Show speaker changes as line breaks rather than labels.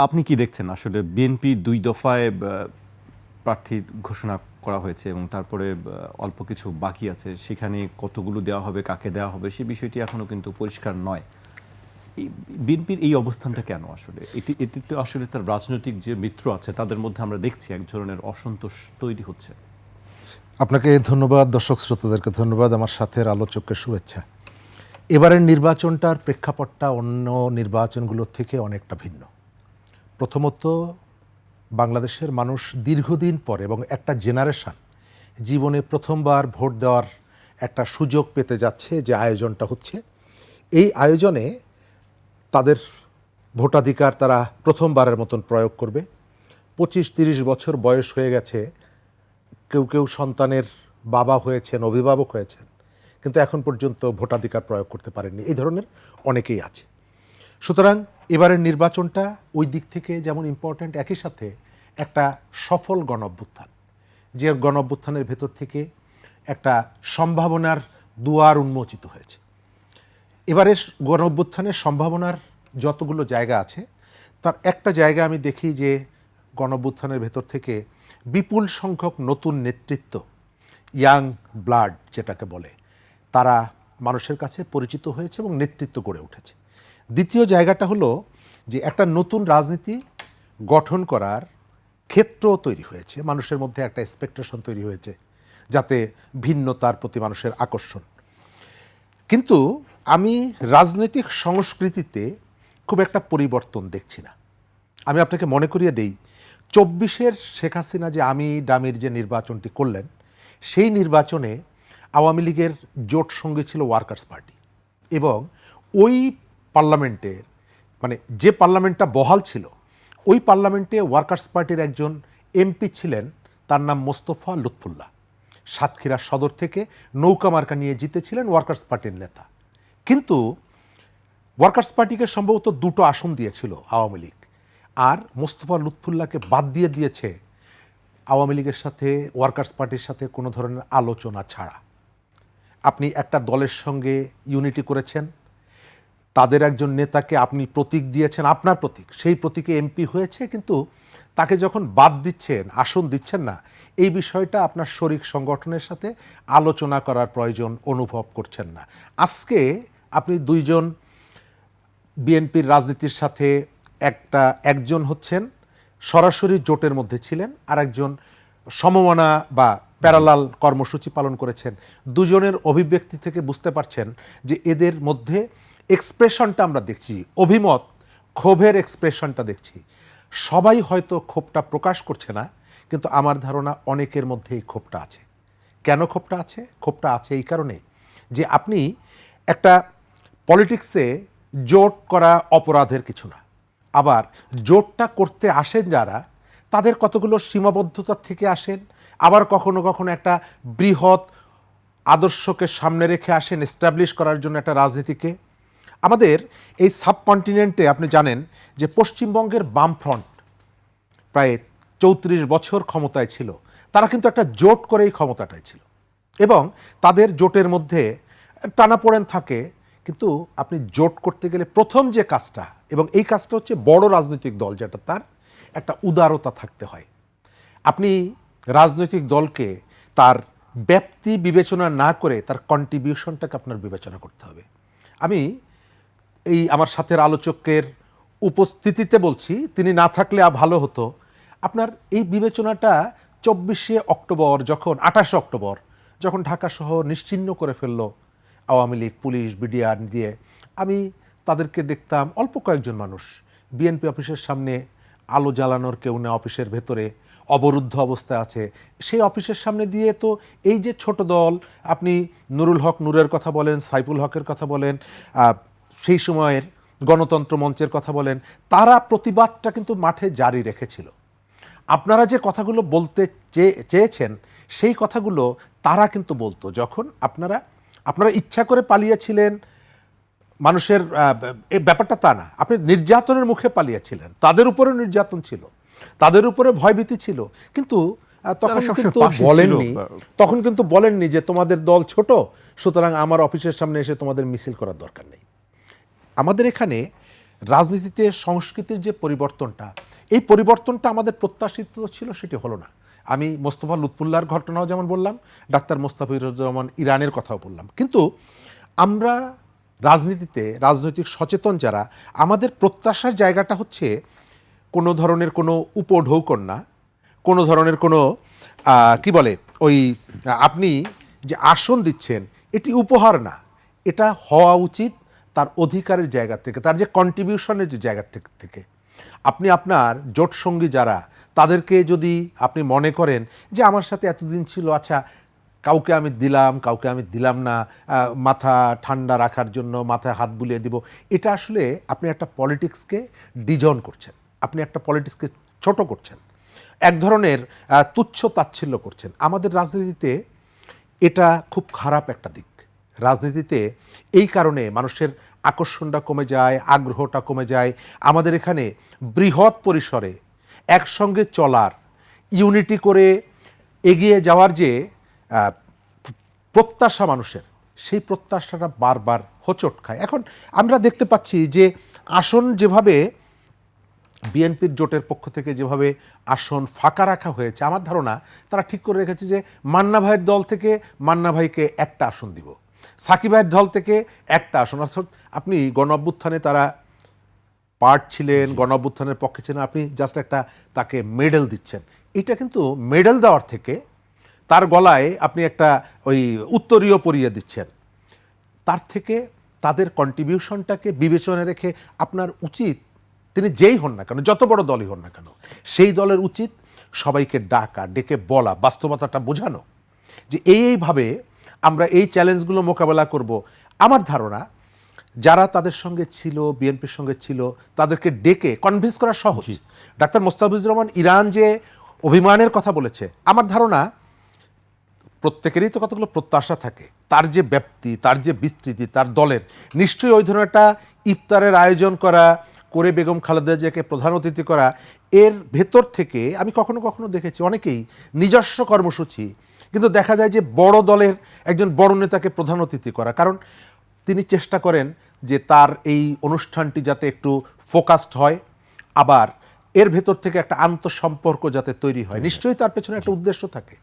আপনি কি দেখছেন আসলে বিএনপি ২ দফায় প্রার্থী ঘোষণা করা হয়েছে এবং তারপরে অল্প কিছু বাকি আছে, সেখানে কতগুলো দেওয়া হবে, কাকে দেওয়া হবে সে বিষয়টি এখনো কিন্তু পরিষ্কার নয়। বিএনপির এই অবস্থানটা কেন আসলে? এটি তো আসলে তার রাজনৈতিক যে মিত্র আছে তাদের মধ্যে আমরা দেখছি এক ধরনের অসন্তোষ তৈরি হচ্ছে।
আপনাকে ধন্যবাদ, দর্শক শ্রোতাদেরকে ধন্যবাদ, আমার সাথের আলোচককে শুভেচ্ছা। এবারের নির্বাচনটার প্রেক্ষাপটটা অন্য নির্বাচনগুলোর থেকে অনেকটা ভিন্ন। প্রথমত, বাংলাদেশের মানুষ দীর্ঘদিন পর এবং একটা জেনারেশন জীবনে প্রথমবার ভোট দেওয়ার একটা সুযোগ পেতে যাচ্ছে, যে আয়োজনটা হচ্ছে। এই আয়োজনে তাদের ভোটাধিকার তারা প্রথমবারের মতন প্রয়োগ করবে। 25-30 বছর বয়স হয়ে গেছে, কেউ কেউ সন্তানের বাবা হয়েছেন, অভিভাবক হয়েছেন, কিন্তু এখন পর্যন্ত ভোটাধিকার প্রয়োগ করতে পারেননি। এই ধরনের অনেকেই আছে। সুতরাং এবারের নির্বাচনটা ওই দিক থেকে যেমন ইম্পর্ট্যান্ট, একই সাথে একটা সফল গণঅভ্যুত্থান, যে গণঅভ্যুত্থানের ভেতর থেকে একটা সম্ভাবনার দুয়ার উন্মোচিত হয়েছে। এবারের গণঅভ্যুত্থানের সম্ভাবনার যতগুলো জায়গা আছে, তার একটা জায়গা আমি দেখি যে গণঅভ্যুত্থানের ভেতর থেকে বিপুল সংখ্যক নতুন নেতৃত্ব, ইয়াং ব্লাড যেটাকে বলে, তারা মানুষের কাছে পরিচিত হয়েছে এবং নেতৃত্ব গড়ে উঠেছে। দ্বিতীয় জায়গাটা হলো যে একটা নতুন রাজনীতি গঠন করার ক্ষেত্র তৈরি হয়েছে, মানুষের মধ্যে একটা এক্সপেকটেশন তৈরি হয়েছে যাতে ভিন্নতার প্রতি মানুষের আকর্ষণ। কিন্তু আমি রাজনৈতিক সংস্কৃতিতে খুব একটা পরিবর্তন দেখছি না। আমি আপনাকে মনে করিয়ে দেই, 24-এর শেখ হাসিনা যে আমি ডামির যে নির্বাচনটি করলেন, সেই নির্বাচনে আওয়ামী লীগের জোট সঙ্গে ছিল ওয়ার্কার্স পার্টি, এবং ওই পার্লামেন্টের মানে যে পার্লামেন্টটা বহাল ছিল, ওই পার্লামেন্টে ওয়ার্কার্স পার্টির একজন এমপি ছিলেন, তার নাম মোস্তফা লুৎফুল্লাহ। সাতক্ষীরা সদর থেকে নৌকা মার্কা নিয়ে জিতেছিলেন, ওয়ার্কার্স পার্টির নেতা। কিন্তু ওয়ার্কার্স পার্টিকে সম্ভবত 2টো আসন দিয়েছিল আওয়ামী লীগ, আর মোস্তফা লুৎফুল্লাহকে বাদ দিয়ে দিয়েছে আওয়ামী লীগের সাথে, ওয়ার্কার্স পার্টির সাথে কোনো ধরনের আলোচনা ছাড়া। আপনি একটা দলের সঙ্গে ইউনিটি করেছেন, তাদের একজন নেতাকে আপনি প্রতীক দিয়েছেন, আপনার প্রতীক, সেই প্রতীকে এমপি হয়েছে, কিন্তু তাকে যখন বাদ দিচ্ছেন, আসন দিচ্ছেন না, এই বিষয়টা আপনার শরিক সংগঠনের সাথে আলোচনা করার প্রয়োজন অনুভব করছেন না। আজকে আপনি দুইজন বিএনপির রাজনীতির সাথে একজন হচ্ছেন সরাসরি জোটের মধ্যে ছিলেন, আর একজন সমমনা বা প্যারালাল কর্মসূচি পালন করেছেন। দুজনের অভিব্যক্তি থেকে বুঝতে পারছেন যে এদের মধ্যে এক্সপ্রেশনটা আমরা দেখছি, অভিমত, ক্ষোভের এক্সপ্রেশনটা দেখছি। সবাই হয়তো ক্ষোভটা প্রকাশ করছে না, কিন্তু আমার ধারণা অনেকের মধ্যে এই ক্ষোভটা আছে। কেন ক্ষোভটা আছে? ক্ষোভটা আছে এই কারণে যে আপনি একটা পলিটিক্সে জোট করা অপরাধের কিছু না, আবার জোটটা করতে আসেন যারা, তাদের কতগুলো সীমাবদ্ধতা থেকে আসেন, আবার কখনো কখনো একটা বৃহৎ আদর্শকে সামনে রেখে আসেন এস্টাবলিশ করার জন্য একটা রাজনীতিকে। আমাদের এই সাবকন্টিনেন্টে আপনি জানেন যে পশ্চিমবঙ্গের বামফ্রন্ট প্রায় 34 বছর ক্ষমতায় ছিল, তারা কিন্তু একটা জোট করেই ক্ষমতাটায় ছিল, এবং তাদের জোটের মধ্যে টানাপোড়েন থাকে। কিন্তু আপনি জোট করতে গেলে প্রথম যে কাজটা, এবং এই কাজটা হচ্ছে বড় রাজনৈতিক দল যেটা, তার একটা উদারতা থাকতে হয়। আপনি রাজনৈতিক দলকে তার ব্যাপ্তি বিবেচনা না করে তার কন্ট্রিবিউশনটাকে আপনার বিবেচনা করতে হবে। আমি এই আমার সাথের আলোচকের উপস্থিতিতে বলছি, তিনি না থাকলে ভালো হতো। আপনার এই বিবেচনাটা 24শে অক্টোবর, যখন 28শে অক্টোবর যখন ঢাকা শহর নিশ্চিহ্ন করে ফেলল আওয়ামী লীগ, পুলিশ, বিডিআর দিয়ে, আমি তাদেরকে দেখতাম অল্প কয়েকজন মানুষ বিএনপি অফিসের সামনে, আলো জ্বালানোর কেউ না, অফিসের ভেতরে অবরুদ্ধ অবস্থায় আছে। সেই অফিসের সামনে দিয়ে তো এই যে ছোট দল, আপনি নুরুল হক নূরের কথা বলেন, সাইফুল হকের কথা বলেন, সেই সময়ের গণতন্ত্র মঞ্চের কথা বলেন, তারা প্রতিবাদটা কিন্তু মাঠে জারি রেখেছিল। আপনারা যে কথাগুলো বলতে চেয়েছেন, সেই কথাগুলো তারা কিন্তু বলতো, যখন আপনারা ইচ্ছা করে পালিয়েছিলেন। মানুষের ব্যাপারটা তা না, আপনি নির্যাতনের মুখে পালিয়েছিলেন, তাদের উপরে নির্যাতন ছিল, তাদের উপরে ভয়ভীতি ছিল, কিন্তু তখন কিন্তু বলেননি যে তোমাদের দল ছোট, সুতরাং আমার অফিসের সামনে এসে তোমাদের মিছিল করার দরকার নেই। আমাদের এখানে রাজনীতিতে সংস্কৃতির যে পরিবর্তনটা, এই পরিবর্তনটা আমাদের প্রত্যাশিত ছিল, সেটি হলো না। আমি মোস্তফা লুৎফুল্লাহর ঘটনাও যেমন বললাম, ডাক্তার মোস্তাফিজুর ইরানের কথাও বললাম, কিন্তু আমরা রাজনীতিতে রাজনৈতিক সচেতন যারা, আমাদের প্রত্যাশার জায়গাটা হচ্ছে কোনো ধরনের কোনো উপঢৌকন না, কোনো ধরনের কোনো কি বলে ওই আপনি যে আসন দিচ্ছেন এটি উপহার না, এটা হওয়া উচিত তার অধিকারের জায়গা থেকে, তার যে কন্ট্রিবিউশনের যে জায়গা থেকে। আপনি আপনার জোট সঙ্গী যারা, তাদেরকে যদি আপনি মনে করেন যে আমার সাথে এতদিন ছিল, আচ্ছা কাউকে আমি দিলাম কাউকে আমি দিলাম না, মাথা ঠান্ডা রাখার জন্য মাথায় হাত বুলিয়ে দিব, এটা আসলে আপনি একটা পলিটিক্সকে ডিজন করছেন, আপনি একটা পলিটিক্সকে ছোট করছেন, এক ধরনের তুচ্ছ তাচ্ছিল্য করছেন। আমাদের রাজনীতিতে এটা খুব খারাপ একটা দিক। রাজনীতিতে এই কারণে মানুষের আকর্ষণটা কমে যায়, আগ্রহটা কমে যায়। আমাদের এখানে বৃহৎ পরিসরে একসঙ্গে চলার, ইউনিটি করে এগিয়ে যাওয়ার যে প্রত্যাশা মানুষের, সেই প্রত্যাশাটা বারবার হোঁচট খায়। এখন আমরা দেখতে পাচ্ছি যে আসন যেভাবে বিএনপির জোটের পক্ষ থেকে যেভাবে আসন ফাঁকা রাখা হয়েছে, আমার ধারণা তারা ঠিক করে রেখেছে যে মান্না ভাইয়ের দল থেকে মান্না ভাইকে একটা আসন দিব, সাকিব ভাইয়ের দল থেকে একটা আসন। অর্থাৎ আপনি গণ অভ্যুত্থানে তারা পার্ট ছিলেন, গণ অভ্যুত্থানের পক্ষে ছিলেন, আপনি জাস্ট একটা তাকে মেডেল দিচ্ছেন। এটা কিন্তু মেডেল দেওয়ার থেকে তার গলায় আপনি একটা ওই উত্তরীয় পরিয়ে দিচ্ছেন, তার থেকে তাদের কন্ট্রিবিউশনটাকে বিবেচনায় রেখে আপনার উচিত, তিনি যেই হন না কেন, যত বড় দলই হন না কেন, সেই দলের উচিত সবাইকে ডাকা, ডেকে বলা, বাস্তবতাটা বোঝানো যে এইভাবে আমরা এই চ্যালেঞ্জগুলো মোকাবেলা করব। আমার ধারণা যারা তাদের সঙ্গে ছিল, বিএনপির সঙ্গে ছিল, তাদেরকে ডেকে কনভিন্স করা সহজ। ডাক্তার মোস্তাফিজুর রহমান ইরান যে অভিমানের কথা বলেছে, আমার ধারণা প্রত্যেকেরই তো কতগুলো প্রত্যাশা থাকে, তার যে ব্যাপ্তি, তার যে বিস্তৃতি, তার দলের, নিশ্চয়ই ওই ধরনের একটা ইফতারের আয়োজন করা, করে বেগম খালেদা জিয়াকে প্রধান অতিথি করা, এর ভেতর থেকে আমি কখনো কখনো দেখেছি অনেকেই নিজস্ব কর্মসূচি, কিন্তু দেখা যায় যে বড় দলের একজন বড় নেতাকে প্রধান অতিথি করা, কারণ তিনি চেষ্টা করেন যে তার এই অনুষ্ঠানটি যাতে একটু ফোকাসড হয়, আবার এর ভেতর থেকে একটা আন্তঃসম্পর্ক যাতে তৈরি হয়। নিশ্চয়ই তার পেছনে একটা উদ্দেশ্য থাকে।